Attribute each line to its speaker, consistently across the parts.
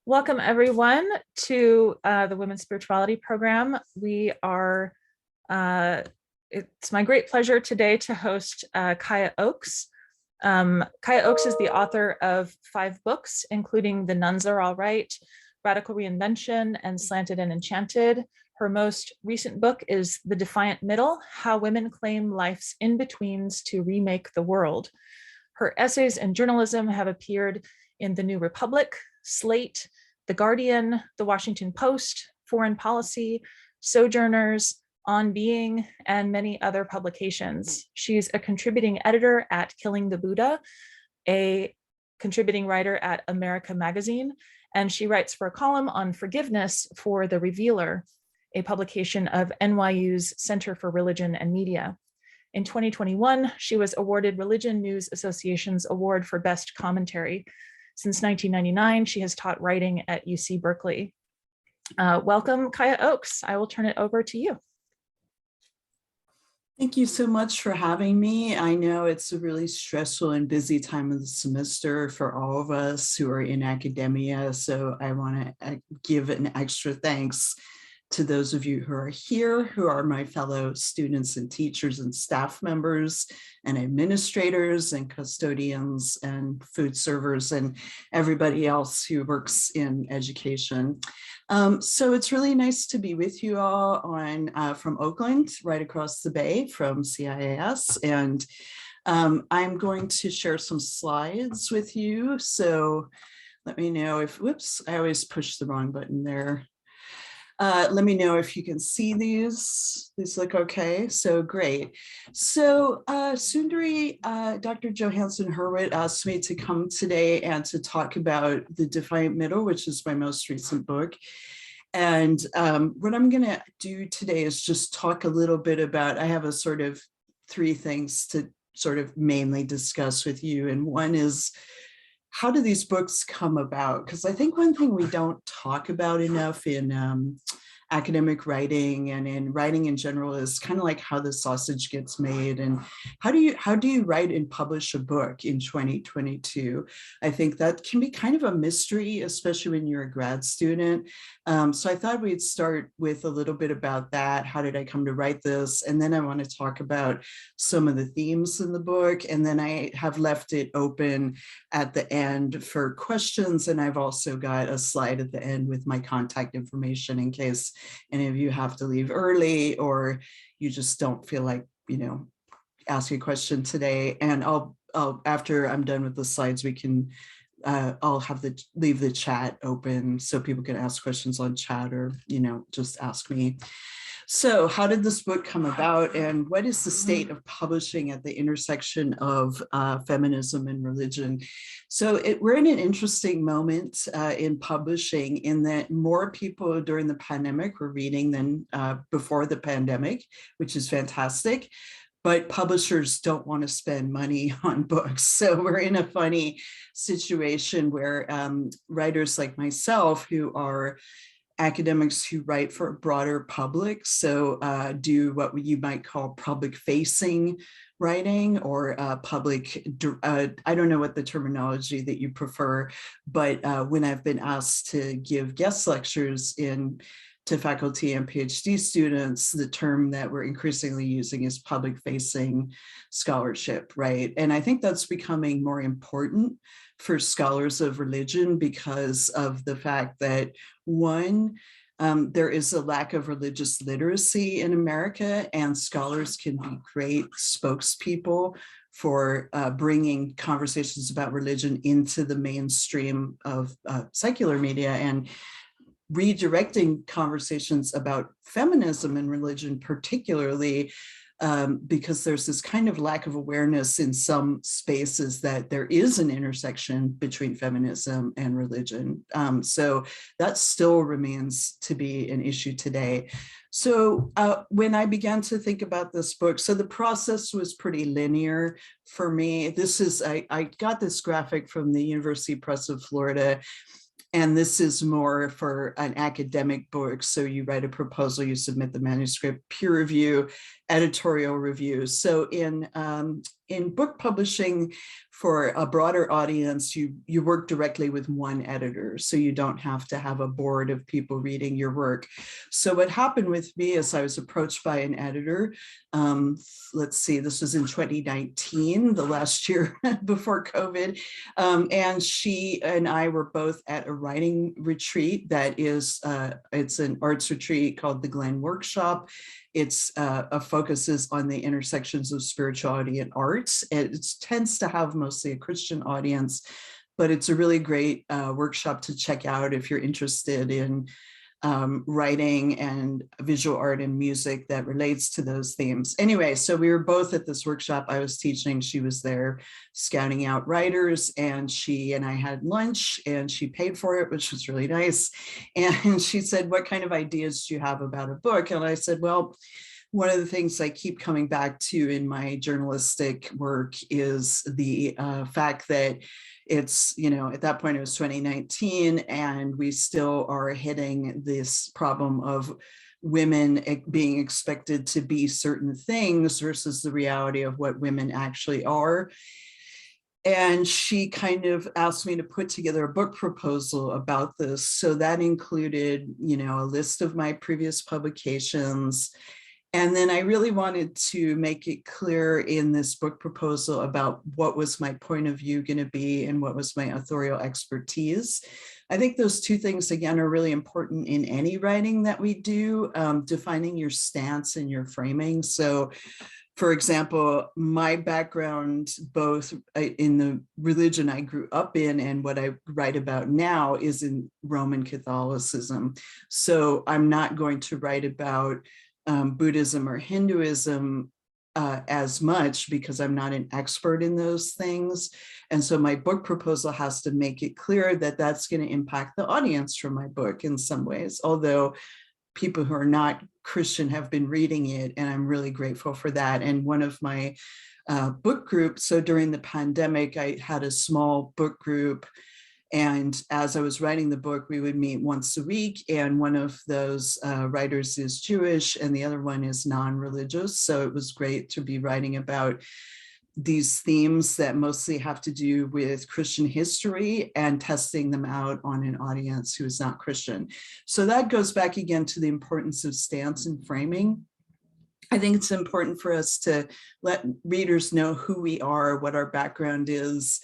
Speaker 1: Welcome everyone to the Women's Spirituality Program. It's my great pleasure today to host Kaya Oakes. Kaya Oakes is the author of 5 books, including The Nuns Are All Right, Radical Reinvention, and Slanted and Enchanted. Her most recent book is The Defiant Middle, How Women Claim Life's In-Betweens to Remake the World. Her essays and journalism have appeared in The New Republic, Slate, The Guardian, The Washington Post, Foreign Policy, Sojourners, On Being, and many other publications. She's a contributing editor at Killing the Buddha, a contributing writer at America Magazine, and she writes for a column on forgiveness for The Revealer, a publication of NYU's Center for Religion and Media. In 2021, she was awarded Religion News Association's Award for Best Commentary. Since 1999, she has taught writing at UC Berkeley. Welcome, Kaya Oakes. I will turn it over to you.
Speaker 2: Thank you so much for having me. I know it's a really stressful and busy time of the semester for all of us who are in academia, so I want to give an extra thanks to those of you who are here, who are my fellow students and teachers and staff members and administrators and custodians and food servers and everybody else who works in education. So it's really nice to be with you all from Oakland, right across the bay from CIIS. And I'm going to share some slides with you. So let me know if, whoops, I always push the wrong button there. Let me know if you can see these. These look okay, so great. So Sundari, Dr. Johansen Hurwitz asked me to come today and to talk about The Defiant Middle, which is my most recent book. And what I'm gonna do today is just talk a little bit about, I have a sort of 3 things to sort of mainly discuss with you. And one is, how do these books come about? Because I think one thing we don't talk about enough in academic writing and in writing in general is kind of like how the sausage gets made and how do you write and publish a book in 2022? I think that can be kind of a mystery, especially when you're a grad student. So I thought we'd start with a little bit about that. How did I come to write this? And then I want to talk about some of the themes in the book. And then I have left it open at the end for questions. And I've also got a slide at the end with my contact information in case any of you have to leave early or you just don't feel like, ask a question today. And I'll after I'm done with the slides, we can I'll leave the chat open so people can ask questions on chat or, just ask me. So how did this book come about and what is the state of publishing at the intersection of feminism and religion? So we're in an interesting moment in publishing in that more people during the pandemic were reading than before the pandemic, which is fantastic. But publishers don't want to spend money on books. So we're in a funny situation where writers like myself who are academics who write for a broader public, so do what you might call public facing writing or public, I don't know what the terminology that you prefer, but when I've been asked to give guest lectures to faculty and PhD students, the term that we're increasingly using is public facing scholarship, right? And I think that's becoming more important for scholars of religion because of the fact that one, there is a lack of religious literacy in America and scholars can be great spokespeople for bringing conversations about religion into the mainstream of secular media and redirecting conversations about feminism and religion particularly because there's this kind of lack of awareness in some spaces that there is an intersection between feminism and religion. So that still remains to be an issue today. So when I began to think about this book, so the process was pretty linear for me. I got this graphic from the University Press of Florida. And this is more for an academic book. So you write a proposal, you submit the manuscript, peer review, editorial review. So in in book publishing, for a broader audience, you work directly with one editor, so you don't have to have a board of people reading your work. So what happened with me is I was approached by an editor. Let's see, this was in 2019, the last year before COVID. And she and I were both at a writing retreat that is, it's an arts retreat called the Glen Workshop. It's focuses on the intersections of spirituality and arts. It tends to have mostly a Christian audience, but it's a really great workshop to check out if you're interested in writing and visual art and music that relates to those themes. Anyway, so we were both at this workshop. I was teaching, she was there scouting out writers, and she and I had lunch, and she paid for it, which was really nice. And she said, "What kind of ideas do you have about a book?" And I said, "Well, one of the things I keep coming back to in my journalistic work is the fact that it's, at that point it was 2019, and we still are hitting this problem of women being expected to be certain things versus the reality of what women actually are." And she kind of asked me to put together a book proposal about this. So that included, a list of my previous publications. And then I really wanted to make it clear in this book proposal about what was my point of view going to be and what was my authorial expertise. I think those two things, again, are really important in any writing that we do, defining your stance and your framing. So, for example, my background, both in the religion I grew up in and what I write about now, is in Roman Catholicism. So I'm not going to write about Buddhism or Hinduism as much because I'm not an expert in those things. And so my book proposal has to make it clear that that's going to impact the audience for my book in some ways, although people who are not Christian have been reading it, and I'm really grateful for that. And one of my book groups, so during the pandemic, I had a small book group, and as I was writing the book, we would meet once a week, and one of those writers is Jewish and the other one is non-religious. So it was great to be writing about these themes that mostly have to do with Christian history and testing them out on an audience who is not Christian. So that goes back again to the importance of stance and framing. I think it's important for us to let readers know who we are, what our background is.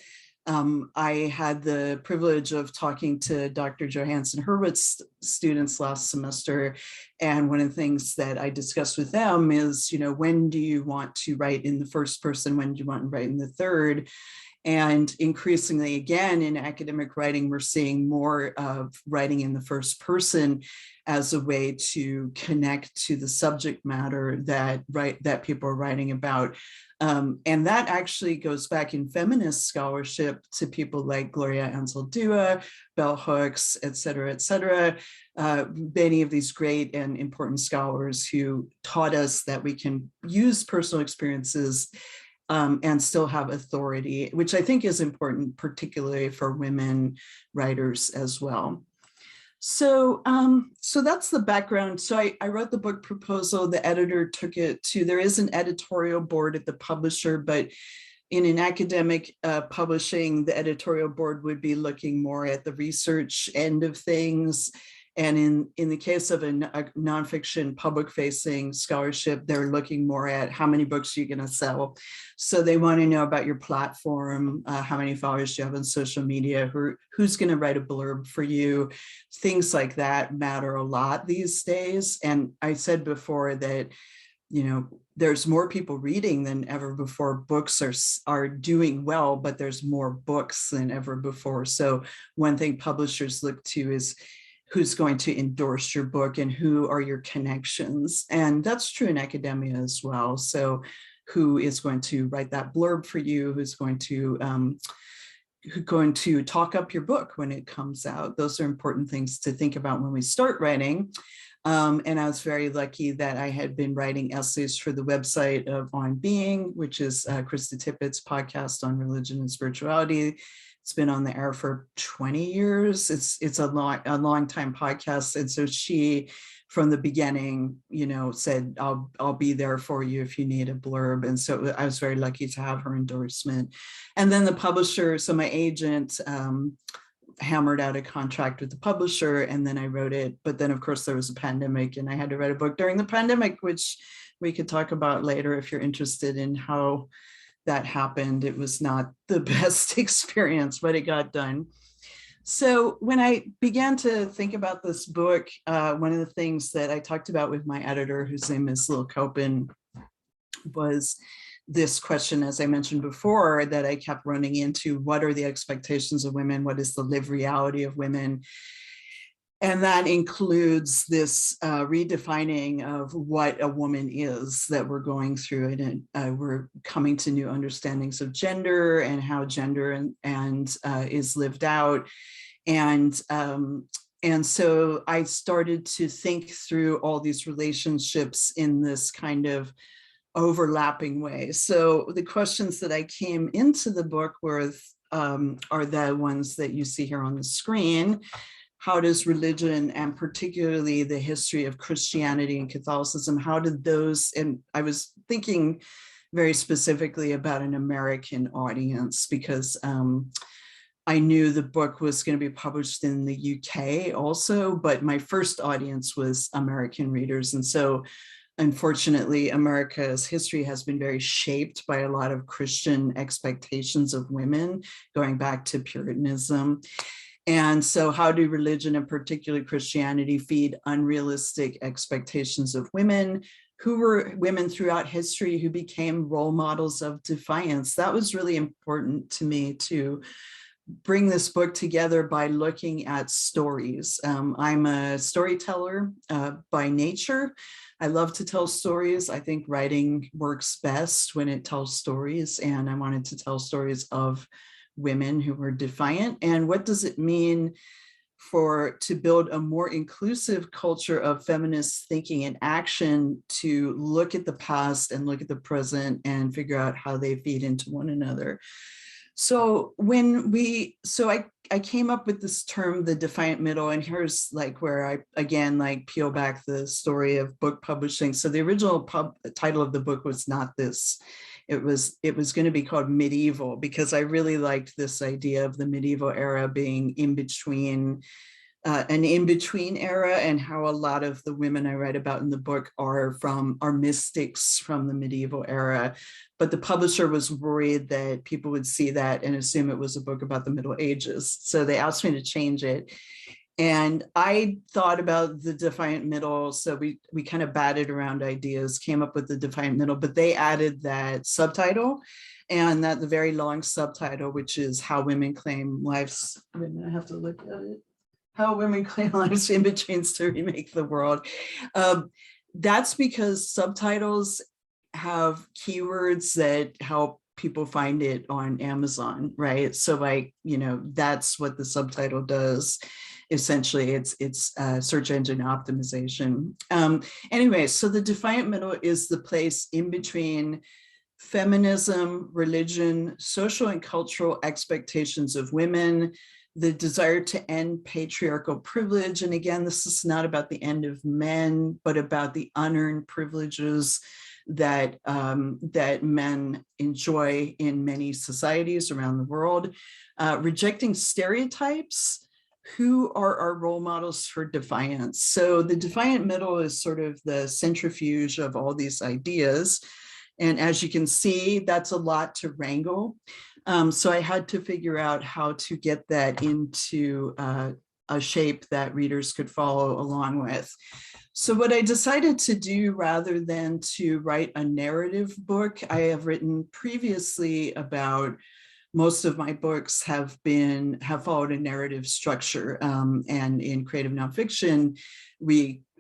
Speaker 2: I had the privilege of talking to Dr. Johansen Hurwitz's students last semester, and one of the things that I discussed with them is, when do you want to write in the first person? When do you want to write in the third? And increasingly, again, in academic writing, we're seeing more of writing in the first person as a way to connect to the subject matter that people are writing about. And that actually goes back in feminist scholarship to people like Gloria Anzaldúa, Bell Hooks, et cetera, many of these great and important scholars who taught us that we can use personal experiences and still have authority, which I think is important, particularly for women writers as well. So that's the background. So I wrote the book proposal. The editor took it to, there is an editorial board at the publisher, but in an academic publishing, the editorial board would be looking more at the research end of things. And in the case of a nonfiction public-facing scholarship, they're looking more at how many books you're going to sell. So they want to know about your platform, how many followers you have on social media, who's going to write a blurb for you. Things like that matter a lot these days. And I said before that, there's more people reading than ever before. Books are doing well, but there's more books than ever before. So one thing publishers look to is who's going to endorse your book and who are your connections. And that's true in academia as well. So who is going to write that blurb for you, who's going to talk up your book when it comes out. Those are important things to think about when we start writing. And I was very lucky that I had been writing essays for the website of On Being, which is Krista Tippett's podcast on religion and spirituality. It's been on the air for 20 years. It's a long time podcast. And so she, from the beginning, said, I'll be there for you if you need a blurb. And so I was very lucky to have her endorsement. And then the publisher, so my agent, hammered out a contract with the publisher, and then I wrote it. But then of course there was a pandemic and I had to write a book during the pandemic, which we could talk about later if you're interested in how that happened. It was not the best experience, but it got done. So when I began to think about this book, one of the things that I talked about with my editor, whose name is Lil Copin, was this question, as I mentioned before, that I kept running into: what are the expectations of women? What is the lived reality of women? And that includes this redefining of what a woman is that we're going through. And we're coming to new understandings of gender and how gender is lived out. And so I started to think through all these relationships in this kind of overlapping way. So the questions that I came into the book with are the ones that you see here on the screen. How does religion, and particularly the history of Christianity and Catholicism, how did those, and I was thinking very specifically about an American audience, because I knew the book was going to be published in the UK also, but my first audience was American readers. And so unfortunately, America's history has been very shaped by a lot of Christian expectations of women, going back to Puritanism. And so how do religion, and particularly Christianity, feed unrealistic expectations of women? Who were women throughout history who became role models of defiance? That was really important to me to bring this book together by looking at stories. I'm a storyteller by nature. I love to tell stories. I think writing works best when it tells stories, and I wanted to tell stories of women who were defiant. And what does it mean to build a more inclusive culture of feminist thinking and action, to look at the past and look at the present and figure out how they feed into one another? So I came up with this term, the Defiant Middle, and here's like where I again peel back the story of book publishing. So the original title of the book was not this. It was going to be called Medieval, because I really liked this idea of the medieval era being an in-between era, and how a lot of the women I write about in the book are mystics from the medieval era. But the publisher was worried that people would see that and assume it was a book about the Middle Ages. So they asked me to change it. And I thought about the Defiant Middle. So we kind of batted around ideas, came up with the Defiant Middle, but they added that subtitle, and that the very long subtitle, which is How Women Claim Lives. Wait a minute, I have to look at it. How Women Claim Lives in Betweens to Remake the World. That's because subtitles have keywords that help people find it on Amazon, right? So that's what the subtitle does. Essentially, it's search engine optimization. Anyway, so the Defiant Middle is the place in between feminism, religion, social and cultural expectations of women, the desire to end patriarchal privilege. And again, this is not about the end of men, but about the unearned privileges that men enjoy in many societies around the world, rejecting stereotypes. Who are our role models for defiance? So the Defiant Middle is sort of the centrifuge of all these ideas. And as you can see, that's a lot to wrangle. So I had to figure out how to get that into a shape that readers could follow along with. So what I decided to do, rather than to write a narrative book, I have written previously about, most of my books have followed a narrative structure. And in creative nonfiction,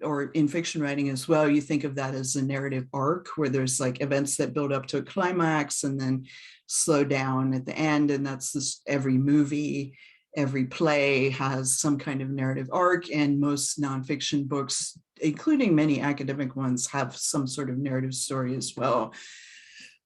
Speaker 2: or in fiction writing as well, you think of that as a narrative arc, where there's like events that build up to a climax and then slow down at the end. And that's this, every movie, every play has some kind of narrative arc, and most nonfiction books, including many academic ones, have some sort of narrative story as well.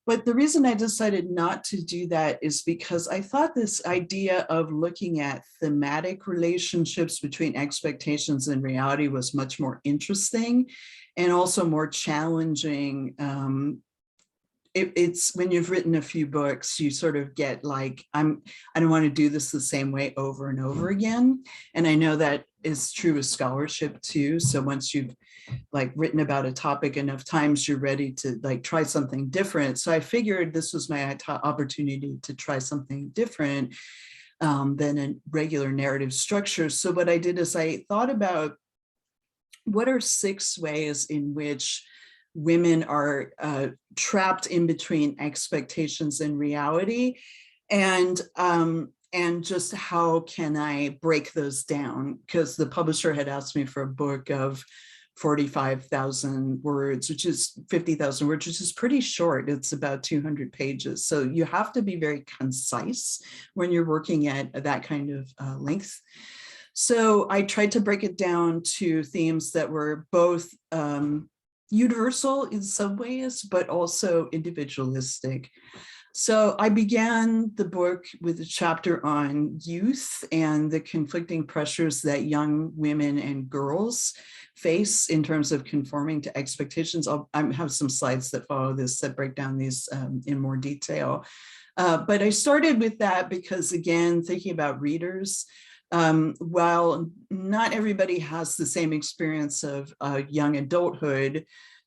Speaker 2: But the reason I decided not to do that is because I thought this idea of looking at thematic relationships between expectations and reality was much more interesting and also more challenging. It's when you've written a few books, you sort of get like, I don't want to do this the same way over and over again. And I know that is true with scholarship too. So once you've like written about a topic enough times, you're ready to like try something different. So I figured this was my opportunity to try something different than a regular narrative structure. So what I did is I thought about what are 6 ways in which women are trapped in between expectations and reality, and just how can I break those down? Because the publisher had asked me for a book of 45,000 words, which is 50,000 words, which is pretty short. It's about 200 pages. So you have to be very concise when you're working at that kind of length. So I tried to break it down to themes that were both universal in some ways, but also individualistic. So I began the book with a chapter on youth and the conflicting pressures that young women and girls face in terms of conforming to expectations. I have some slides that follow this that break down these in more detail. But I started with that because, again, thinking about readers, while not everybody has the same experience of young adulthood,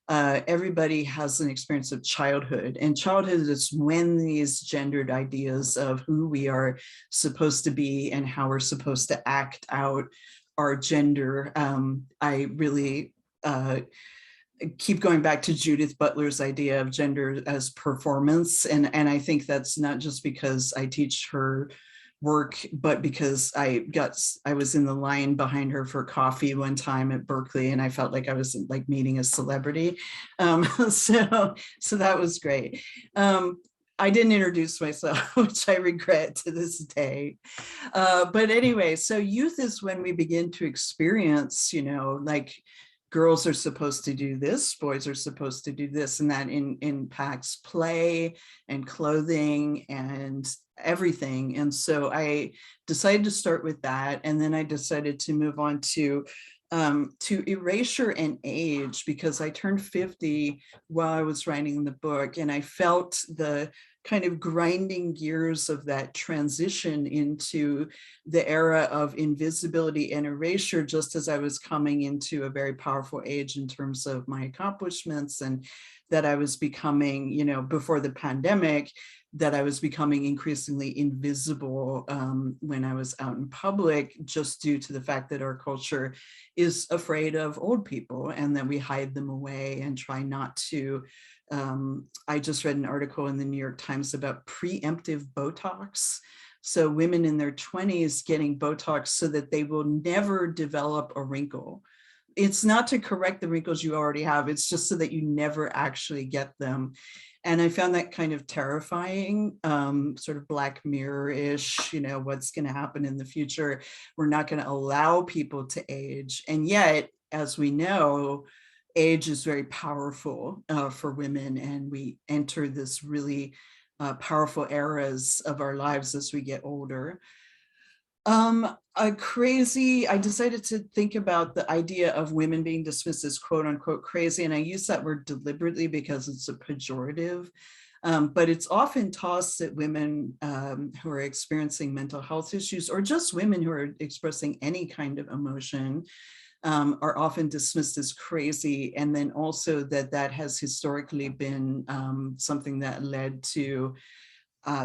Speaker 2: everybody has an experience of childhood, and childhood is when these gendered ideas of who we are supposed to be and how we're supposed to act out our gender. I really keep going back to Judith Butler's idea of gender as performance, and I think that's not just because I teach her work, but because I was in the line behind her for coffee one time at Berkeley, and I felt like I was like meeting a celebrity. So that was great. I didn't introduce myself, which I regret to this day. But anyway, so youth is when we begin to experience, like girls are supposed to do this, boys are supposed to do this, and that impacts play and clothing and everything. And so I decided to start with that, and then I decided to move on to erasure and age, because I turned 50 while I was writing the book, and I felt the kind of grinding gears of that transition into the era of invisibility and erasure, just as I was coming into a very powerful age in terms of my accomplishments, and that I was becoming, before the pandemic, that I was becoming increasingly invisible when I was out in public, just due to the fact that our culture is afraid of old people and that we hide them away and try not to. I just read an article in the New York Times about preemptive Botox. So women in their 20s getting Botox so that they will never develop a wrinkle. It's not to correct the wrinkles you already have, it's just so that you never actually get them. And I found that kind of terrifying, sort of Black Mirror-ish, what's going to happen in the future. We're not going to allow people to age. And yet, as we know, age is very powerful for women, and we enter this really powerful eras of our lives as we get older. I decided to think about the idea of women being dismissed as quote unquote crazy. And I use that word deliberately because it's a pejorative, but it's often tossed at women who are experiencing mental health issues, or just women who are expressing any kind of emotion, are often dismissed as crazy. And then also that has historically been something that led to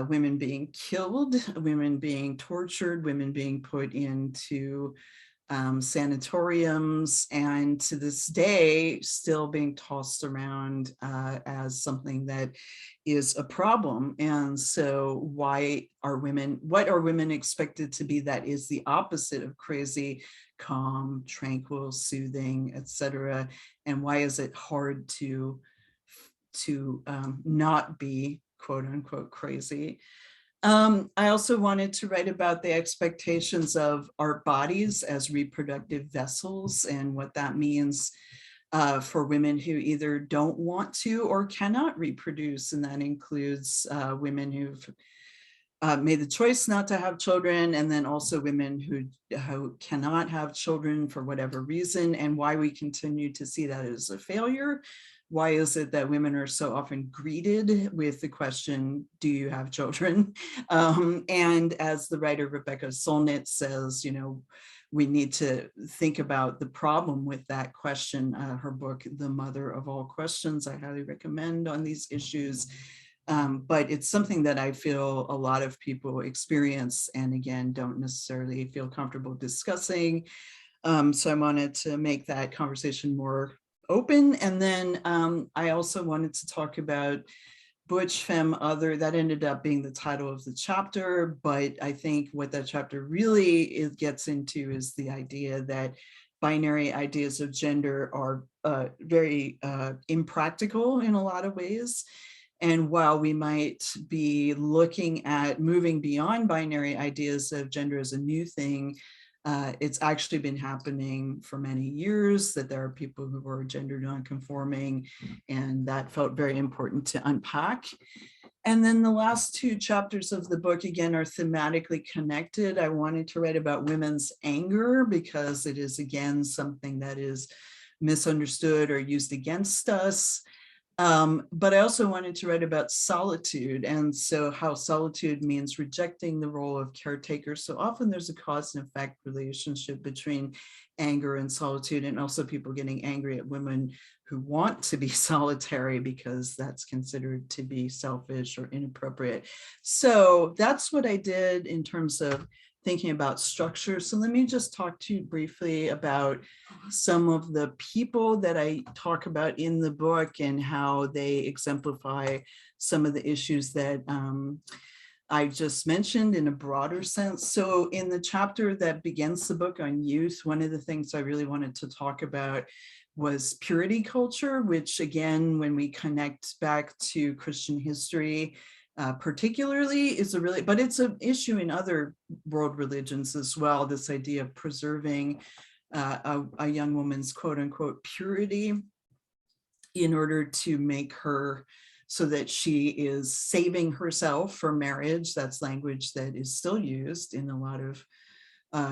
Speaker 2: women being killed, women being tortured, women being put into sanatoriums, and to this day still being tossed around as something that is a problem. And so what are women expected to be that is the opposite of crazy? Calm, tranquil, soothing, etc. And why is it hard to not be quote unquote crazy? I also wanted to write about the expectations of our bodies as reproductive vessels and what that means for women who either don't want to or cannot reproduce. And that includes women who've made the choice not to have children, and then also women who cannot have children for whatever reason, and why we continue to see that as a failure. Why is it that women are so often greeted with the question, do you have children? And as the writer Rebecca Solnit says, we need to think about the problem with that question. Her book, The Mother of All Questions, I highly recommend on these issues. But it's something that I feel a lot of people experience and again, don't necessarily feel comfortable discussing. So I wanted to make that conversation more open. And then I also wanted to talk about Butch, Femme, Other. That ended up being the title of the chapter, but I think what that chapter really gets into is the idea that binary ideas of gender are very impractical in a lot of ways. And while we might be looking at moving beyond binary ideas of gender as a new thing, it's actually been happening for many years, that there are people who are gender nonconforming, and that felt very important to unpack. And then the last two chapters of the book, again, are thematically connected. I wanted to write about women's anger because it is, again, something that is misunderstood or used against us. But I also wanted to write about solitude, and so how solitude means rejecting the role of caretaker. So often there's a cause and effect relationship between anger and solitude, and also people getting angry at women who want to be solitary because that's considered to be selfish or inappropriate. So that's what I did in terms of thinking about structure. So let me just talk to you briefly about some of the people that I talk about in the book and how they exemplify some of the issues that I just mentioned in a broader sense. So in the chapter that begins the book on youth, one of the things I really wanted to talk about was purity culture, which again, when we connect back to Christian history, particularly is a really, but it's an issue in other world religions as well, this idea of preserving a young woman's quote unquote purity in order to make her so that she is saving herself for marriage. That's language that is still used in a lot of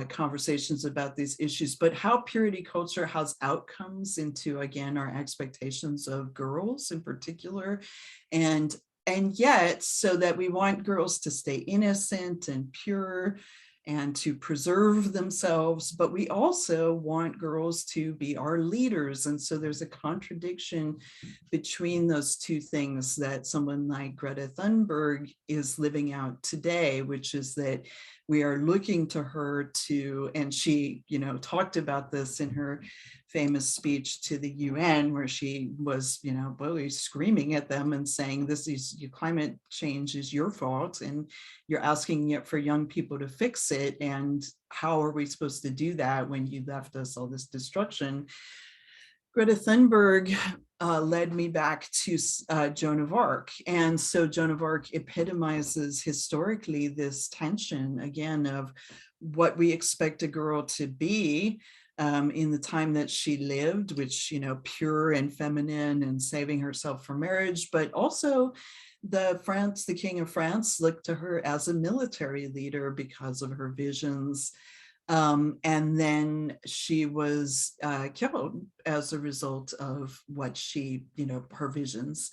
Speaker 2: conversations about these issues, but how purity culture has outcomes into, again, our expectations of girls in particular. And yet, so that we want girls to stay innocent and pure and to preserve themselves, but we also want girls to be our leaders. And so there's a contradiction between those two things that someone like Greta Thunberg is living out today, which is that we are looking to her to, and she, talked about this in her famous speech to the UN, where she was, really screaming at them and saying, this is, climate change is your fault, and you're asking it for young people to fix it. And how are we supposed to do that when you left us all this destruction? Greta Thunberg led me back to Joan of Arc. And so Joan of Arc epitomizes historically this tension, again, of what we expect a girl to be in the time that she lived, which, pure and feminine and saving herself for marriage, but also the King of France looked to her as a military leader because of her visions. And then she was killed as a result of what she, her visions.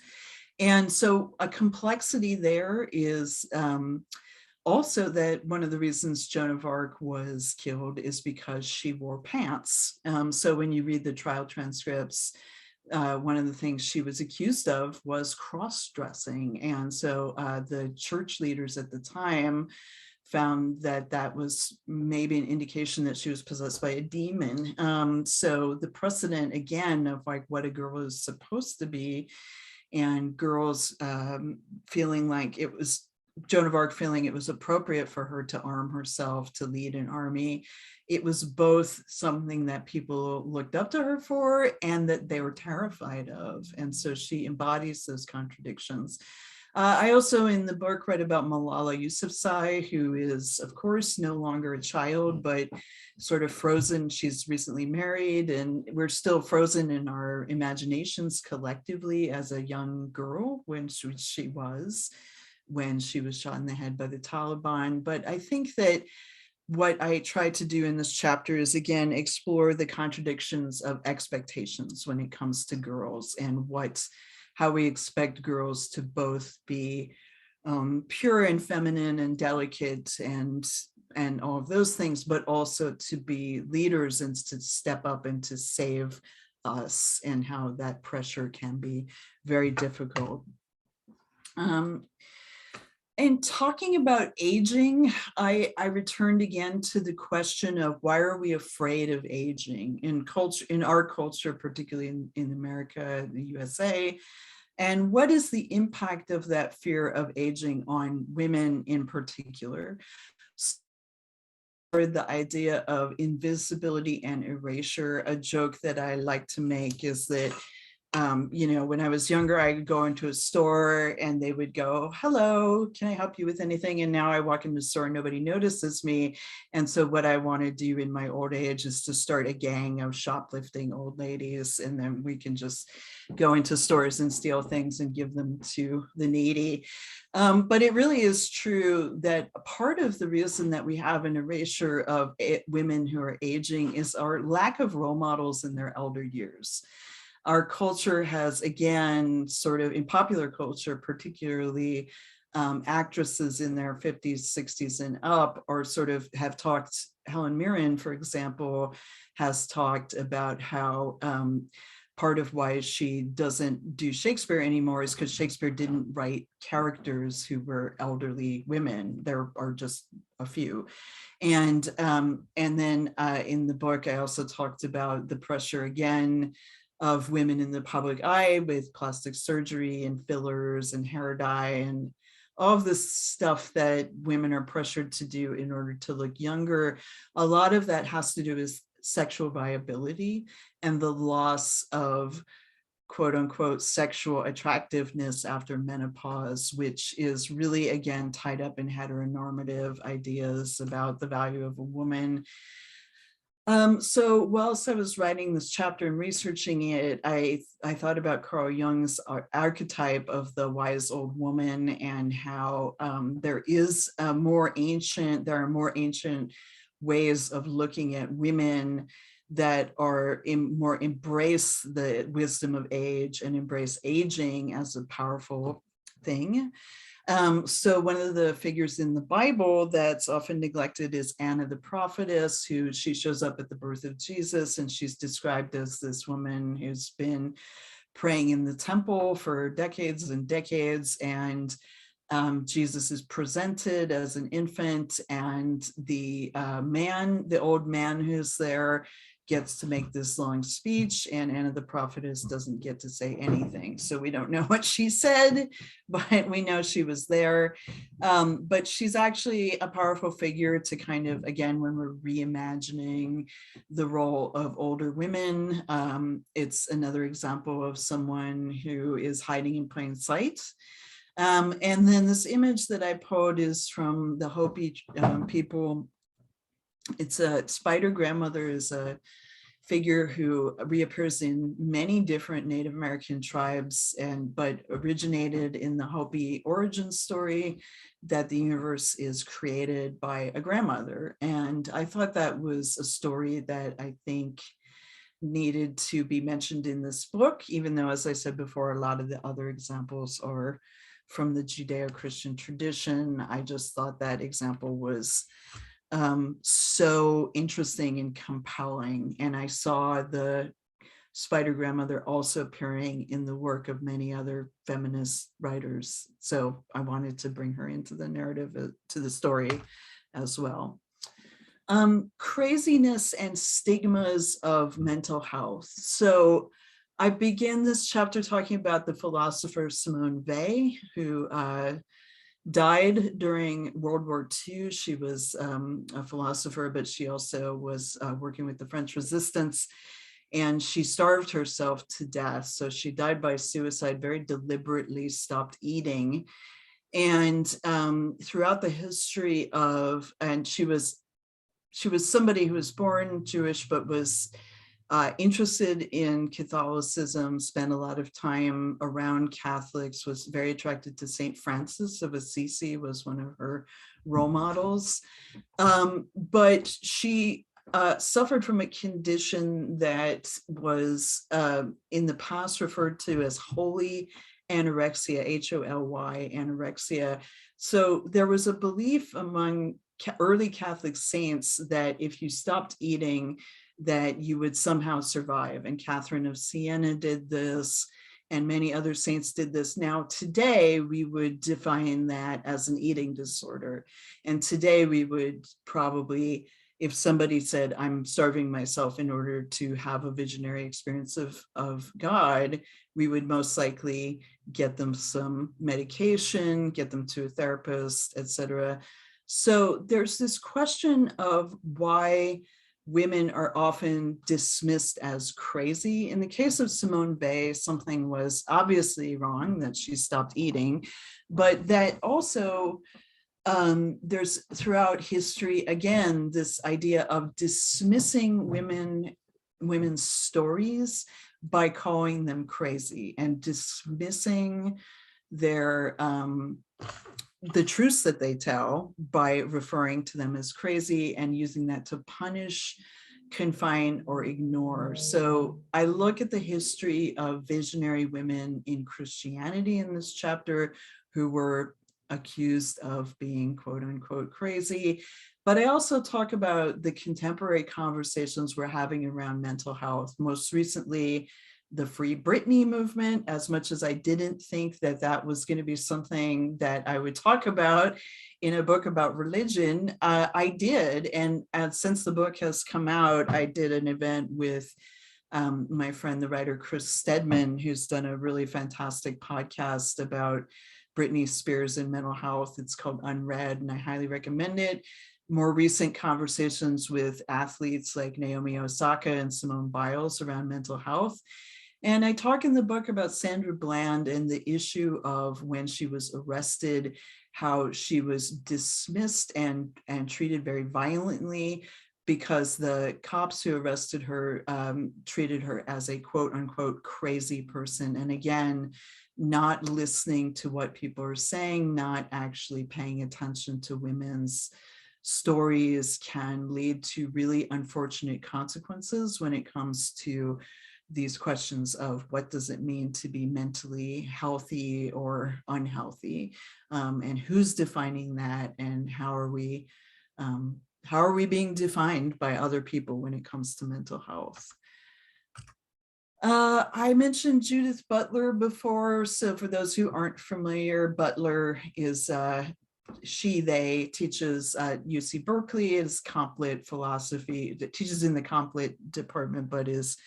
Speaker 2: And so a complexity there is also that one of the reasons Joan of Arc was killed is because she wore pants. So when you read the trial transcripts, one of the things she was accused of was cross-dressing. And so the church leaders at the time found that that was maybe an indication that she was possessed by a demon. So the precedent, again, of like what a girl is supposed to be, and girls feeling like it was, Joan of Arc feeling it was appropriate for her to arm herself to lead an army. It was both something that people looked up to her for and that they were terrified of. And so she embodies those contradictions. I also in the book read about Malala Yousafzai, who is, of course, no longer a child, but sort of frozen. She's recently married, and we're still frozen in our imaginations collectively as a young girl when she was shot in the head by the Taliban. But I think that what I tried to do in this chapter is, again, explore the contradictions of expectations when it comes to girls and how we expect girls to both be pure and feminine and delicate and all of those things, but also to be leaders and to step up and to save us, and how that pressure can be very difficult. And talking about aging, I returned again to the question of why are we afraid of aging in our culture, particularly in America, the USA, and what is the impact of that fear of aging on women in particular? Or the idea of invisibility and erasure. A joke that I like to make is that when I was younger, I would go into a store and they would go, "Hello, can I help you with anything?" And now I walk into the store and nobody notices me. And so what I want to do in my old age is to start a gang of shoplifting old ladies, and then we can just go into stores and steal things and give them to the needy. But it really is true that part of the reason that we have an erasure of women who are aging is our lack of role models in their elder years. Our culture has, again, sort of in popular culture, particularly actresses in their 50s, 60s and up are sort of have talked, Helen Mirren, for example, has talked about how part of why she doesn't do Shakespeare anymore is because Shakespeare didn't write characters who were elderly women. There are just a few. And then in the book, I also talked about the pressure again of women in the public eye with plastic surgery and fillers and hair dye and all of this stuff that women are pressured to do in order to look younger. A lot of that has to do with sexual viability and the loss of quote unquote sexual attractiveness after menopause, which is really, again, tied up in heteronormative ideas about the value of a woman. So whilst I was writing this chapter and researching it, I thought about Carl Jung's archetype of the wise old woman and how there are more ancient ways of looking at women that are more embrace the wisdom of age and embrace aging as a powerful thing. So one of the figures in the Bible that's often neglected is Anna the prophetess, who she shows up at the birth of Jesus, and she's described as this woman who's been praying in the temple for decades and decades, and Jesus is presented as an infant, and the old man who's there gets to make this long speech, and Anna the prophetess doesn't get to say anything. So we don't know what she said, but we know she was there. But she's actually a powerful figure to kind of, again, when we're reimagining the role of older women, it's another example of someone who is hiding in plain sight. And then this image that I pulled is from the Hopi people. It's a spider grandmother is a figure who reappears in many different Native American tribes, but originated in the Hopi origin story that the universe is created by a grandmother. And I thought that was a story that I think needed to be mentioned in this book, even though, as I said before, a lot of the other examples are from the Judeo-Christian tradition. I just thought that example was so interesting and compelling. And I saw the spider grandmother also appearing in the work of many other feminist writers. So I wanted to bring her into the narrative, to the story as well. Craziness and stigmas of mental health. So I begin this chapter talking about the philosopher Simone Weil, who died during World War II. She was a philosopher, but she also was working with the French resistance. and she starved herself to death. So she died by suicide, very deliberately stopped eating. And throughout the history of, and she was somebody who was born Jewish, but was interested in Catholicism, spent a lot of time around Catholics, was very attracted to St. Francis of Assisi, was one of her role models. But she suffered from a condition that was in the past referred to as holy anorexia, H-O-L-Y, anorexia. So there was a belief among early Catholic saints that if you stopped eating, that you would somehow survive. And Catherine of Siena did this, and many other saints did this. Now, today, we would define that as an eating disorder. And today we would probably, if somebody said, I'm starving myself in order to have a visionary experience of God, we would most likely get them some medication, get them to a therapist, etc. So there's this question of why women are often dismissed as crazy. In the case of Simone Weil, something was obviously wrong, that she stopped eating, but that also there's throughout history, again, this idea of dismissing women's stories by calling them crazy and dismissing their the truths that they tell by referring to them as crazy and using that to punish, confine, or ignore. So I look at the history of visionary women in Christianity in this chapter who were accused of being quote unquote crazy. But I also talk about the contemporary conversations we're having around mental health. Most recently, the Free Britney movement. As much as I didn't think that that was going to be something that I would talk about in a book about religion, I did. And since the book has come out, I did an event with my friend, the writer Chris Stedman, who's done a really fantastic podcast about Britney Spears and mental health. It's called Unread, and I highly recommend it. More recent conversations with athletes like Naomi Osaka and Simone Biles around mental health. And I talk in the book about Sandra Bland and the issue of when she was arrested, how she was dismissed and treated very violently because the cops who arrested her treated her as a quote unquote crazy person. And again, not listening to what people are saying, not actually paying attention to women's stories can lead to really unfortunate consequences when it comes to these questions of what does it mean to be mentally healthy or unhealthy, and who's defining that, and how are we being defined by other people when it comes to mental health. I mentioned Judith Butler before, so for those who aren't familiar, Butler is they teaches at UC Berkeley, is complet philosophy, teaches in the complet department, but is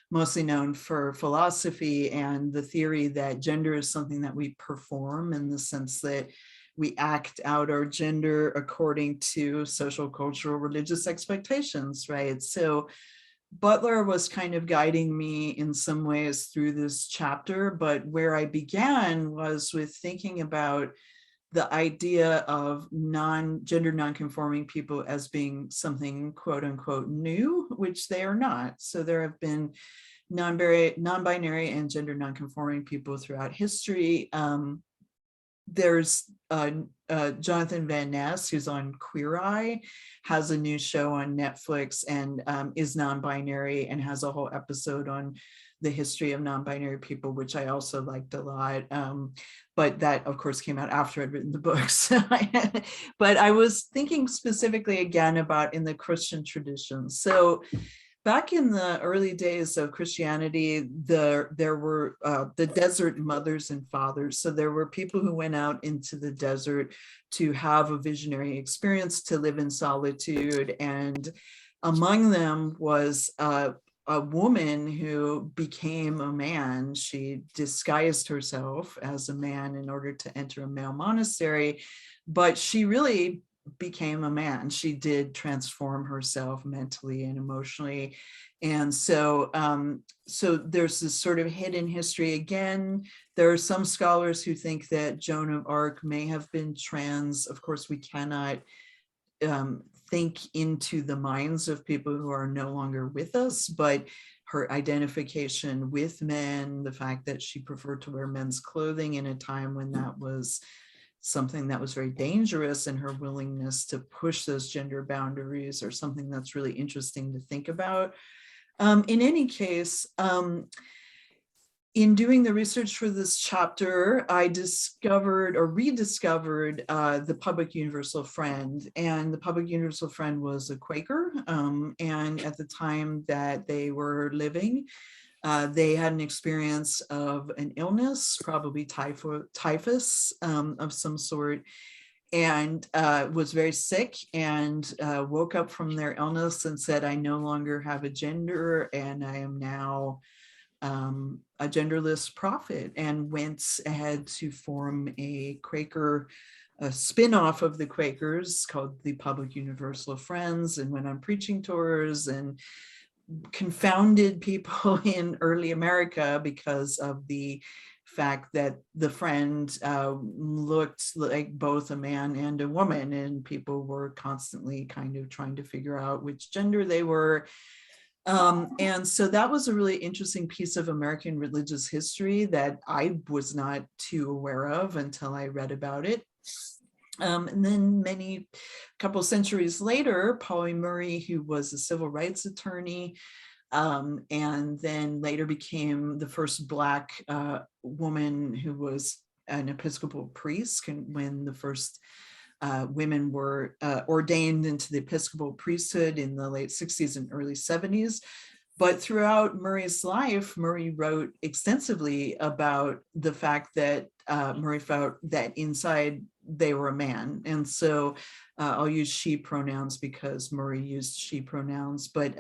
Speaker 2: mostly known for philosophy and the theory that gender is something that we perform, in the sense that we act out our gender according to social, cultural, religious expectations, right? So Butler was kind of guiding me in some ways through this chapter, but where I began was with thinking about the idea of gender nonconforming people as being something quote unquote new, which they are not. So there have been non-binary and gender nonconforming people throughout history. There's Jonathan Van Ness, who's on Queer Eye, has a new show on Netflix and is non-binary and has a whole episode on the history of non-binary people, which I also liked a lot. But that, of course, came out after I'd written the books. But I was thinking specifically again about in the Christian tradition. So back in the early days of Christianity, there were the desert mothers and fathers. So there were people who went out into the desert to have a visionary experience, to live in solitude. And among them was a woman who became a man. She disguised herself as a man in order to enter a male monastery, but she really became a man. She did transform herself mentally and emotionally. And so, so there's this sort of hidden history. Again, there are some scholars who think that Joan of Arc may have been trans. Of course, we cannot think into the minds of people who are no longer with us, but her identification with men, the fact that she preferred to wear men's clothing in a time when that was something that was very dangerous, and her willingness to push those gender boundaries are something that's really interesting to think about. In any case, in doing the research for this chapter, I discovered or rediscovered the Public Universal Friend. And the Public Universal Friend was a Quaker. And at the time that they were living, they had an experience of an illness, probably typhus of some sort, and was very sick, and woke up from their illness and said, I no longer have a gender, and I am now a genderless prophet, and went ahead to form a Quaker, a spin-off of the Quakers called the Public Universal Friends, and went on preaching tours and confounded people in early America because of the fact that the friend looked like both a man and a woman, and people were constantly kind of trying to figure out which gender they were. And so that was a really interesting piece of American religious history that I was not too aware of until I read about it. And then couple centuries later, Polly Murray, who was a civil rights attorney, and then later became the first Black woman who was an Episcopal priest, when the first women were ordained into the Episcopal priesthood in the late 60s and early 70s. But throughout Murray's life, Murray wrote extensively about the fact that Murray felt that inside they were a man. And so I'll use she pronouns because Murray used she pronouns, but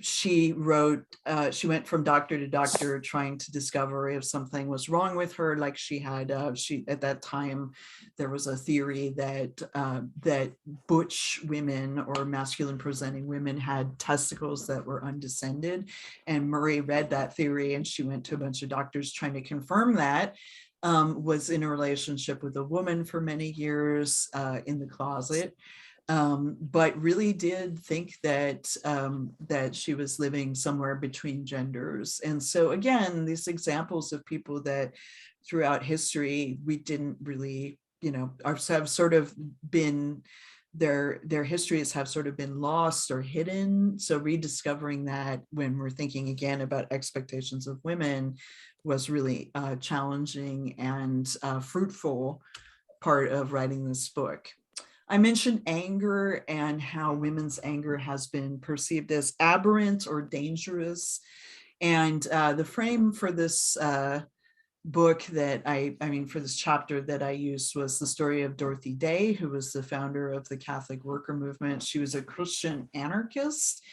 Speaker 2: she went from doctor to doctor trying to discover if something was wrong with her. Like she had, at that time, there was a theory that butch women or masculine presenting women had testicles that were undescended. And Murray read that theory, and she went to a bunch of doctors trying to confirm that. Was in a relationship with a woman for many years in the closet. But really did think that that she was living somewhere between genders. And so again, these examples of people that throughout history we didn't really, have sort of been, their histories have sort of been lost or hidden. So rediscovering that when we're thinking again about expectations of women was really challenging and fruitful part of writing this book. I mentioned anger and how women's anger has been perceived as aberrant or dangerous. And the frame for this book that for this chapter that I used was the story of Dorothy Day, who was the founder of the Catholic worker movement. She was a Christian anarchist,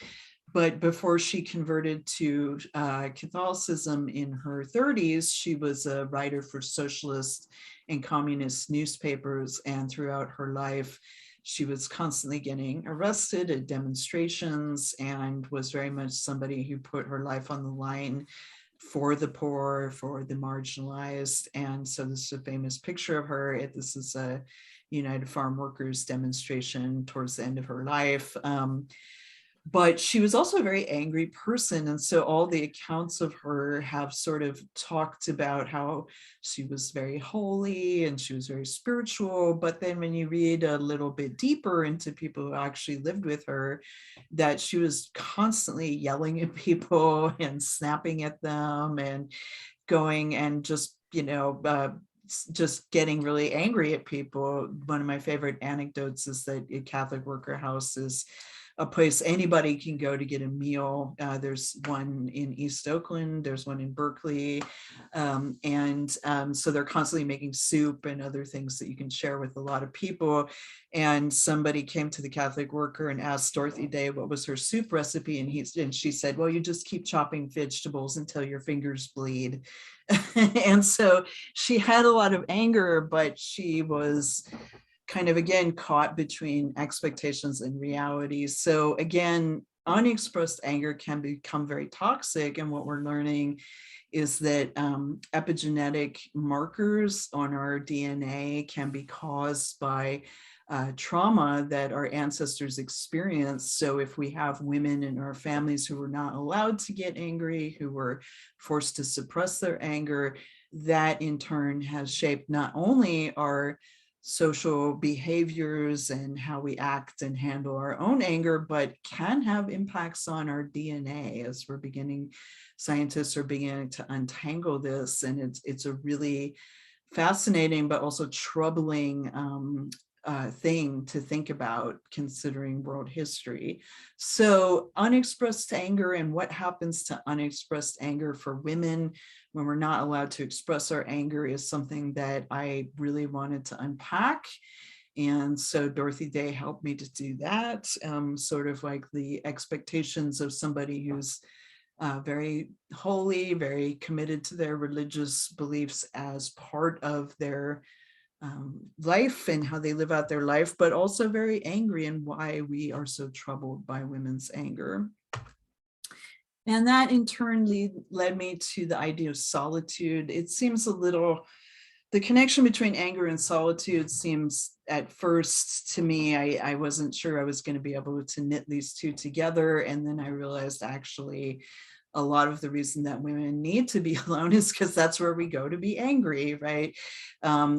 Speaker 2: but before she converted to Catholicism in her 30s, she was a writer for socialist and communist newspapers. And throughout her life, she was constantly getting arrested at demonstrations, and was very much somebody who put her life on the line for the poor, for the marginalized. And so this is a famous picture of her. This is a United Farm Workers demonstration towards the end of her life. But she was also a very angry person. And so all the accounts of her have sort of talked about how she was very holy and she was very spiritual. But then when you read a little bit deeper into people who actually lived with her, that she was constantly yelling at people and snapping at them and going and just, just getting really angry at people. One of my favorite anecdotes is that a Catholic worker house is a place anybody can go to get a meal. There's one in East Oakland, there's one in Berkeley. So they're constantly making soup and other things that you can share with a lot of people. And somebody came to the Catholic worker and asked Dorothy Day what was her soup recipe. And she said, well, you just keep chopping vegetables until your fingers bleed. And so she had a lot of anger, but she was kind of, again, caught between expectations and reality. So again, unexpressed anger can become very toxic. And what we're learning is that epigenetic markers on our DNA can be caused by trauma that our ancestors experienced. So if we have women in our families who were not allowed to get angry, who were forced to suppress their anger, that in turn has shaped not only our social behaviors and how we act and handle our own anger, but can have impacts on our DNA as scientists are beginning to untangle this. And it's a really fascinating, but also troubling thing to think about considering world history. So unexpressed anger and what happens to unexpressed anger for women when we're not allowed to express our anger is something that I really wanted to unpack. And so Dorothy Day helped me to do that, sort of like the expectations of somebody who's very holy, very committed to their religious beliefs as part of their life and how they live out their life, but also very angry and why we are so troubled by women's anger. And that in turn led me to the idea of solitude. It seems the connection between anger and solitude seems at first to me, I wasn't sure I was going to be able to knit these two together. And then I realized actually a lot of the reason that women need to be alone is because that's where we go to be angry, right?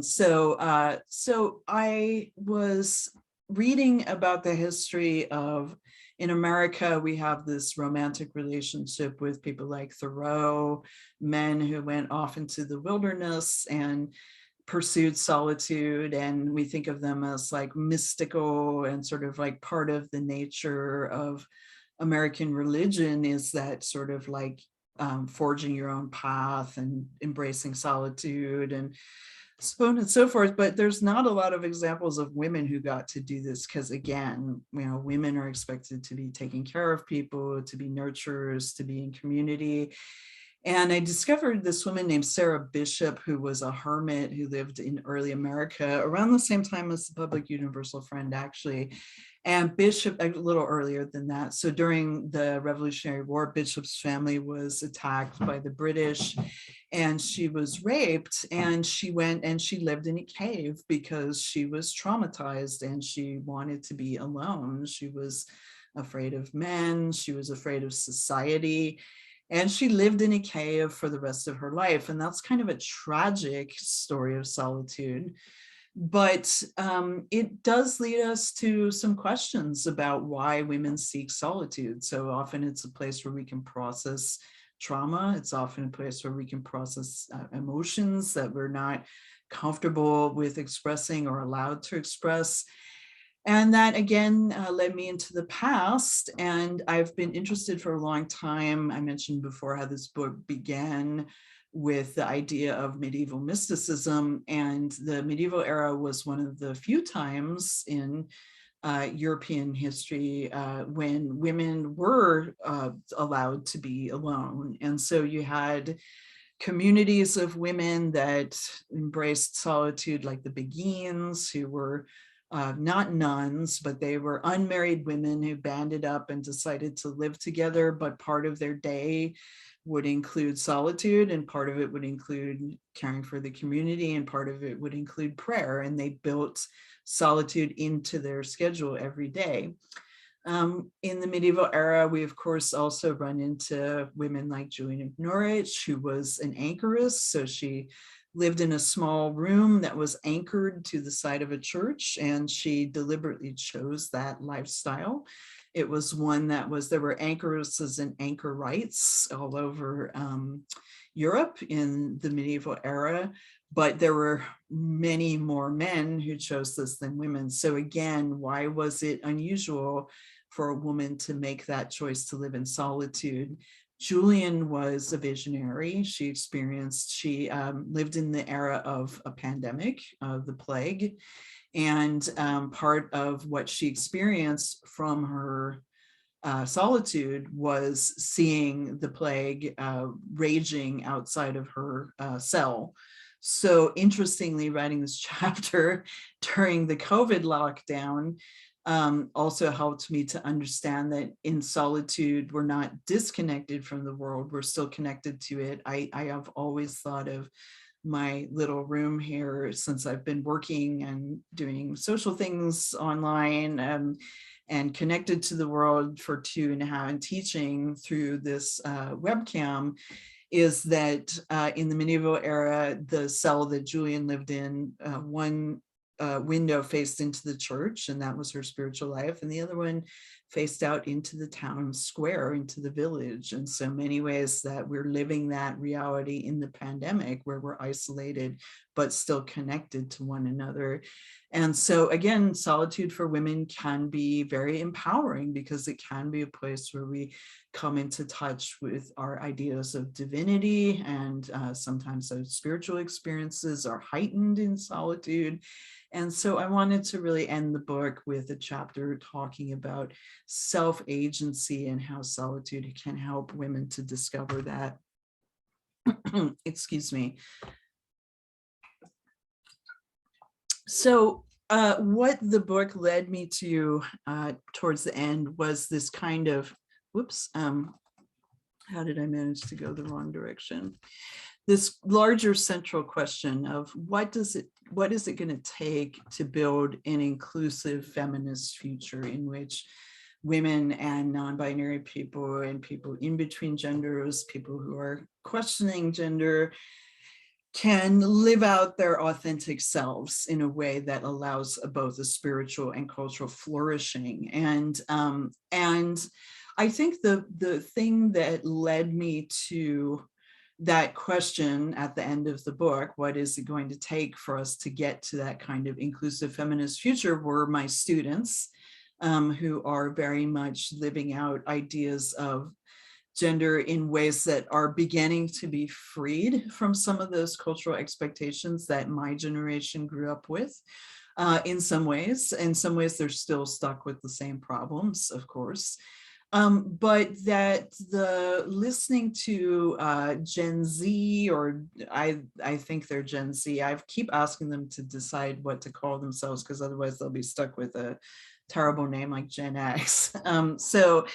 Speaker 2: So I was reading about the history of, in America, we have this romantic relationship with people like Thoreau, men who went off into the wilderness and pursued solitude, and we think of them as like mystical and sort of like part of the nature of American religion is that sort of like forging your own path and embracing solitude and so on and so forth. But there's not a lot of examples of women who got to do this because, again, women are expected to be taking care of people, to be nurturers, to be in community. And I discovered this woman named Sarah Bishop, who was a hermit who lived in early America around the same time as the Public Universal Friend, actually. And Bishop, a little earlier than that. So during the Revolutionary War, Bishop's family was attacked by the British and she was raped, and she went and she lived in a cave because she was traumatized and she wanted to be alone. She was afraid of men, she was afraid of society, and she lived in a cave for the rest of her life. And that's kind of a tragic story of solitude. But it does lead us to some questions about why women seek solitude. So often it's a place where we can process trauma. It's often a place where we can process emotions that we're not comfortable with expressing or allowed to express. And that again led me into the past. And I've been interested for a long time. I mentioned before how this book began with the idea of medieval mysticism. And the medieval era was one of the few times in European history when women were allowed to be alone. And so you had communities of women that embraced solitude, like the Beguines, who were not nuns, but they were unmarried women who banded up and decided to live together, but part of their day would include solitude, and part of it would include caring for the community, and part of it would include prayer. And they built solitude into their schedule every day. In the medieval era, we of course also run into women like Julian of Norwich, who was an anchoress. So she lived in a small room that was anchored to the side of a church, and she deliberately chose that lifestyle. It was one that there were anchoresses and anchorites all over Europe in the medieval era, but there were many more men who chose this than women. So again, why was it unusual for a woman to make that choice to live in solitude? Julian was a visionary. She lived in the era of a pandemic, of the plague. And part of what she experienced from her solitude was seeing the plague raging outside of her cell. So interestingly, writing this chapter during the COVID lockdown also helped me to understand that in solitude, we're not disconnected from the world, we're still connected to it. I have always thought of my little room here since I've been working and doing social things online and connected to the world for 2.5 and teaching through this webcam, is that in the medieval era, the cell that Julian lived in, one window faced into the church, and that was her spiritual life, and the other one faced out into the town square, into the village. And so many ways that we're living that reality in the pandemic, where we're isolated but still connected to one another. And so again, solitude for women can be very empowering, because it can be a place where we come into touch with our ideas of divinity, and sometimes those spiritual experiences are heightened in solitude. And so I wanted to really end the book with a chapter talking about self-agency and how solitude can help women to discover that. Excuse me. So what the book led me to towards the end was this kind of, whoops, how did I manage to go the wrong direction? This larger central question of what is it going to take to build an inclusive feminist future in which women and non-binary people and people in between genders, people who are questioning gender, can live out their authentic selves in a way that allows both a spiritual and cultural flourishing. And I think the thing that led me to that question at the end of the book, what is it going to take for us to get to that kind of inclusive feminist future, were my students, who are very much living out ideas of gender in ways that are beginning to be freed from some of those cultural expectations that my generation grew up with. In some ways they're still stuck with the same problems, of course. But that the listening to Gen Z, or I think they're Gen Z, I keep asking them to decide what to call themselves, because otherwise they'll be stuck with a terrible name like Gen X. So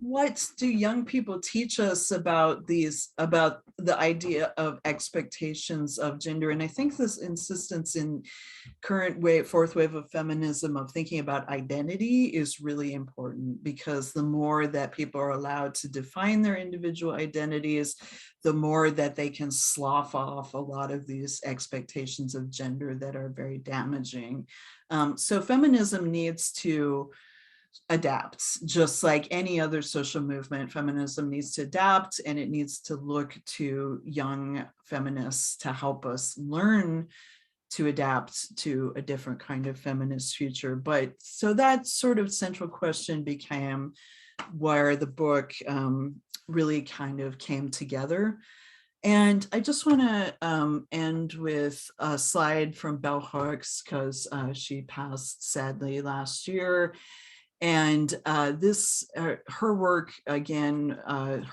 Speaker 2: what do young people teach us about the idea of expectations of gender? And I think this insistence in current fourth wave of feminism of thinking about identity is really important, because the more that people are allowed to define their individual identities, the more that they can slough off a lot of these expectations of gender that are very damaging. So feminism needs to adapt, just like any other social movement. Feminism needs to adapt, and it needs to look to young feminists to help us learn to adapt to a different kind of feminist future. But so that sort of central question became where the book really kind of came together. And I just want to end with a slide from Bell Hooks, because she passed sadly last year. And her work, again,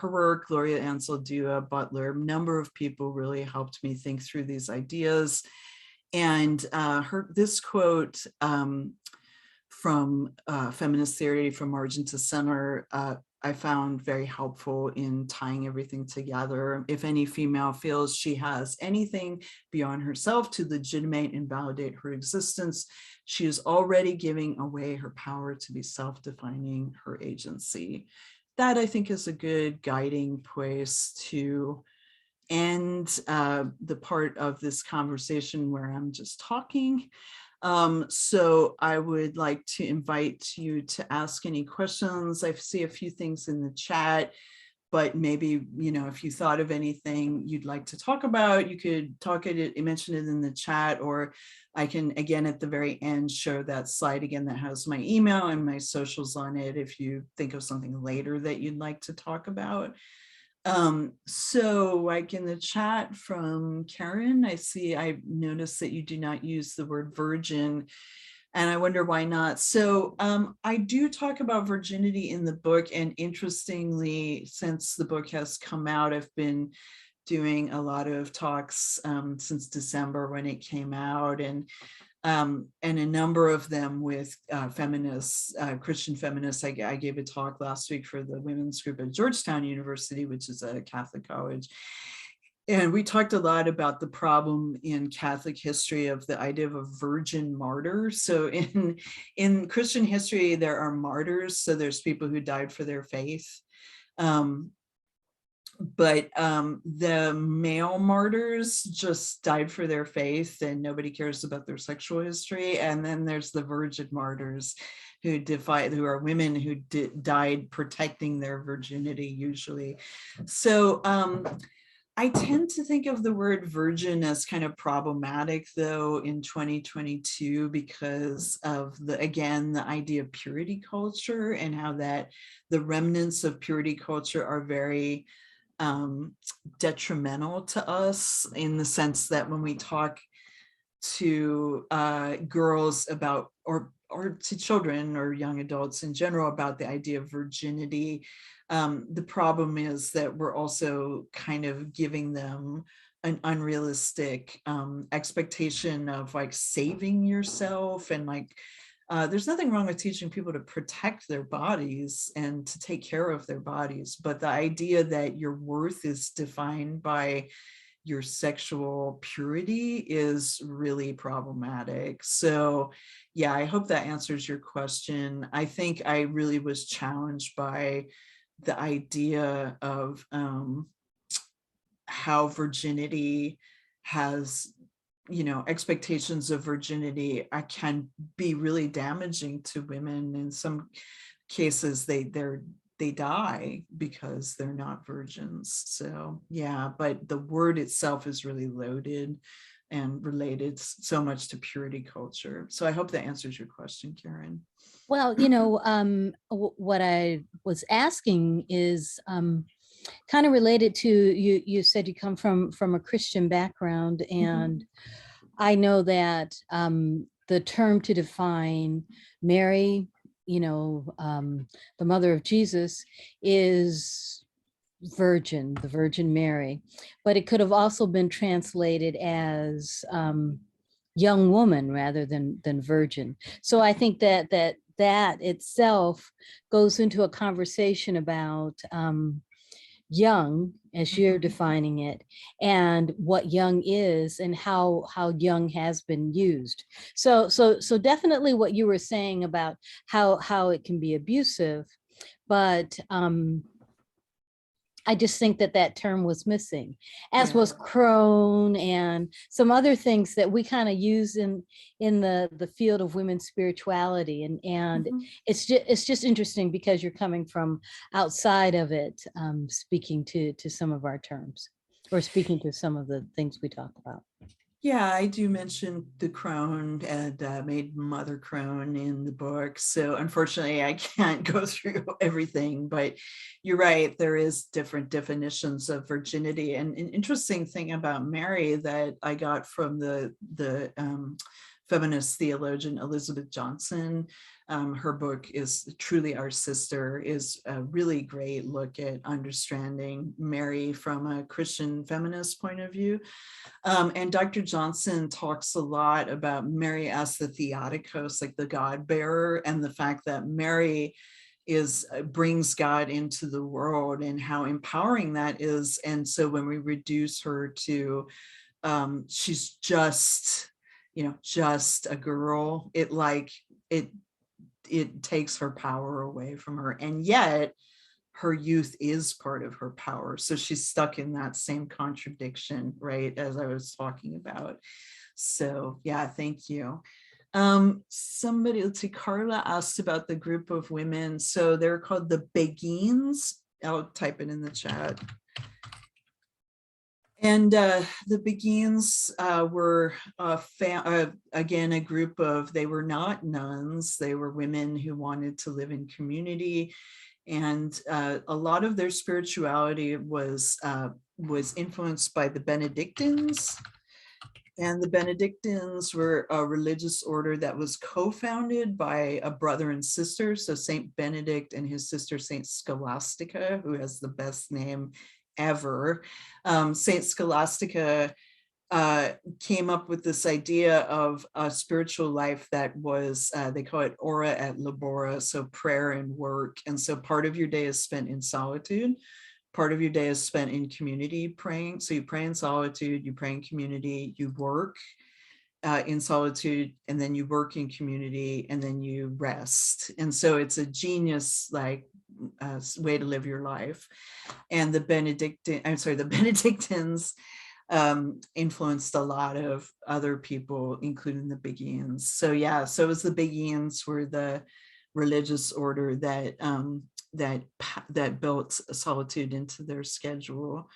Speaker 2: Gloria Ansel, Dua, Butler, a number of people really helped me think through these ideas. And this quote from Feminist Theory from Margin to Center, I found very helpful in tying everything together. If any female feels she has anything beyond herself to legitimate and validate her existence, she is already giving away her power to be self-defining her agency. That, I think, is a good guiding place to end the part of this conversation where I'm just talking. So I would like to invite you to ask any questions. I see a few things in the chat, but maybe, if you thought of anything you'd like to talk about, you could mention it in the chat, or I can, again, at the very end, show that slide again that has my email and my socials on it if you think of something later that you'd like to talk about. So like in the chat from Karen, I noticed that you do not use the word virgin, and I wonder why not. So I do talk about virginity in the book, and interestingly, since the book has come out, I've been doing a lot of talks since December when it came out, and a number of them with feminists, Christian feminists. I gave a talk last week for the women's group at Georgetown University, which is a Catholic college. And we talked a lot about the problem in Catholic history of the idea of a virgin martyr. So in Christian history, there are martyrs. So there's people who died for their faith. But the male martyrs just died for their faith and nobody cares about their sexual history. And then there's the virgin martyrs who are women who died protecting their virginity usually. So I tend to think of the word virgin as kind of problematic though in 2022 because of the idea of purity culture and how that the remnants of purity culture are very detrimental to us in the sense that when we talk to girls about or to children or young adults in general about the idea of virginity, the problem is that we're also kind of giving them an unrealistic expectation of like saving yourself and like there's nothing wrong with teaching people to protect their bodies and to take care of their bodies, but the idea that your worth is defined by your sexual purity is really problematic. So yeah, I hope that answers your question. I think I really was challenged by the idea of how virginity has, expectations of virginity can be really damaging to women. In some cases, they die because they're not virgins. So yeah, but the word itself is really loaded and related so much to purity culture. So I hope that answers your question, Karen.
Speaker 3: Well, what I was asking is kind of related to you said you come from a Christian background, and I know that the term to define Mary, the mother of Jesus, is virgin, the Virgin Mary, but it could have also been translated as young woman rather than virgin. So I think that itself goes into a conversation about young, as you're defining it, and what young is and how young has been used. So definitely what you were saying about how it can be abusive, but I just think that term was missing, as was crone and some other things that we kind of use in the field of women's spirituality. And it's just interesting because you're coming from outside of it, speaking to some of our terms or speaking to some of the things we talk about.
Speaker 2: Yeah, I do mention the crone and Maid Mother Crone in the book. So unfortunately, I can't go through everything, but you're right. There is different definitions of virginity. And an interesting thing about Mary that I got from the feminist theologian Elizabeth Johnson, her book is Truly Our Sister, is a really great look at understanding Mary from a Christian feminist point of view. And Dr. Johnson talks a lot about Mary as the Theotokos, like the God bearer, and the fact that Mary brings God into the world and how empowering that is. And so when we reduce her to she's just a girl, it takes her power away from her, and yet her youth is part of her power. So she's stuck in that same contradiction, right, as I was talking about. So yeah, thank you. Somebody, let's see, Carla asked about the group of women. So they're called the Beguines. I'll type it in the chat. And the Beguines were again a group of, they were not nuns, they were women who wanted to live in community, and a lot of their spirituality was influenced by the Benedictines. And the Benedictines were a religious order that was co-founded by a brother and sister, so Saint Benedict and his sister Saint Scholastica, who has the best name ever. Saint Scholastica came up with this idea of a spiritual life that was, they call it ora et labora, so prayer and work. And so part of your day is spent in solitude. Part of your day is spent in community praying. So you pray in solitude, you pray in community, you work in solitude, and then you work in community, and then you rest. And so it's a genius like way to live your life. And the Benedictines influenced a lot of other people, including the Beguines. So yeah, so it was the Beguines were the religious order that that built solitude into their schedule.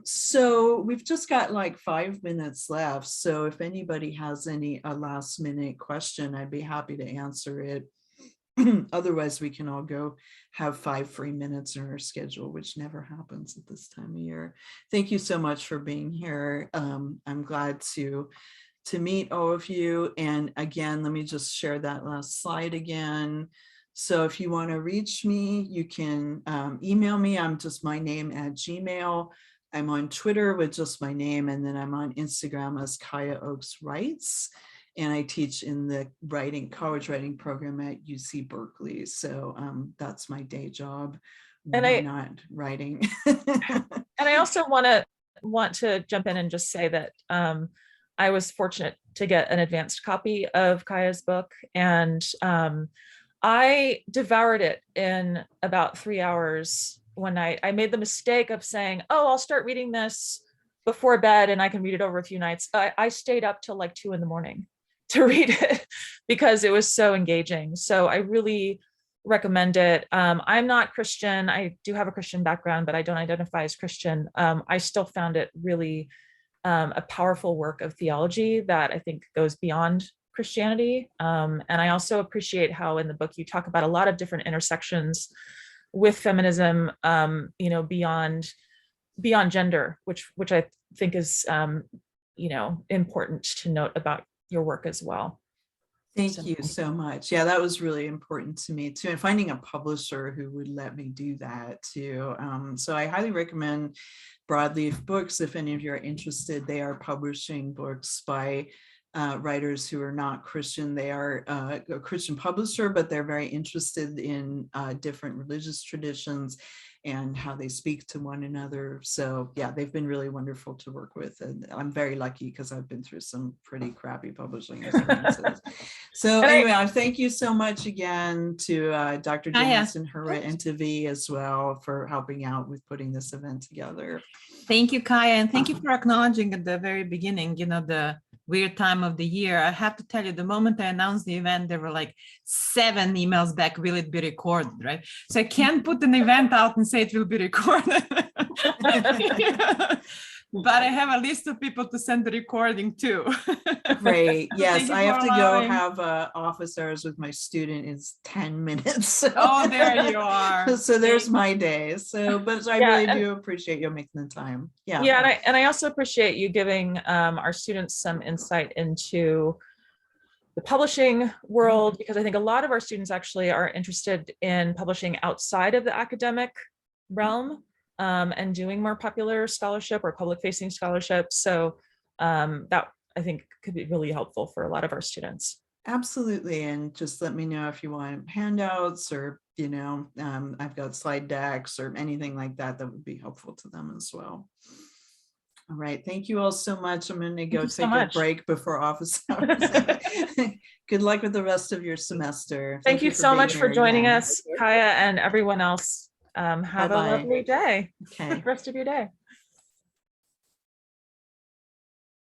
Speaker 2: So we've just got like 5 minutes left. So if anybody has any last minute question, I'd be happy to answer it. Otherwise, we can all go have 5 free minutes in our schedule, which never happens at this time of year. Thank you so much for being here. I'm glad to meet all of you. And again, let me just share that last slide again. So if you want to reach me, you can email me. I'm just my name at Gmail. I'm on Twitter with just my name, and then I'm on Instagram as Kaya Oaks Writes. And I teach in the college writing program at UC Berkeley. So that's my day job when I'm not writing.
Speaker 1: And I also want to jump in and just say that I was fortunate to get an advanced copy of Kaya's book, and I devoured it in about 3 hours one night. I made the mistake of saying, oh, I'll start reading this before bed and I can read it over a few nights. I stayed up till like 2 a.m. to read it because it was so engaging. So I really recommend it. I'm not Christian. I do have a Christian background, but I don't identify as Christian. I still found it really a powerful work of theology that I think goes beyond Christianity. And I also appreciate how in the book you talk about a lot of different intersections with feminism, beyond gender, which I think is, important to note about your work as well.
Speaker 2: Thank you so much. Yeah, that was really important to me too. And finding a publisher who would let me do that too. So I highly recommend Broadleaf Books. If any of you are interested, they are publishing books by writers who are not Christian. They are a Christian publisher, but they're very interested in different religious traditions and how they speak to one another. So yeah, they've been really wonderful to work with. And I'm very lucky because I've been through some pretty crappy publishing experiences. So anyway, thank you so much again to Dr. Johansen, and to V as well for helping out with putting this event together.
Speaker 4: Thank you, Kaya. And thank you for acknowledging at the very beginning, the weird time of the year. I have to tell you, the moment I announced the event, there were like 7 emails back, will it be recorded, right? So I can't put an event out and say it will be recorded. But I have a list of people to send the recording to.
Speaker 2: Great. Yes, I have to go have office hours with my student in 10 minutes. So.
Speaker 4: Oh, there you are.
Speaker 2: So there's my day. So, but I really do appreciate you making the time. Yeah.
Speaker 1: Yeah, and I also appreciate you giving our students some insight into the publishing world, because I think a lot of our students actually are interested in publishing outside of the academic realm. And doing more popular scholarship or public-facing scholarship. So that I think could be really helpful for a lot of our students.
Speaker 2: Absolutely. And just let me know if you want handouts or, I've got slide decks or anything like that that would be helpful to them as well. All right. Thank you all so much. I'm going to go take a break before office hours. Good luck with the rest of your semester.
Speaker 1: Thank you so much for joining us, Kaya, and everyone else. Have a lovely day.
Speaker 2: Okay.
Speaker 1: Rest of your day.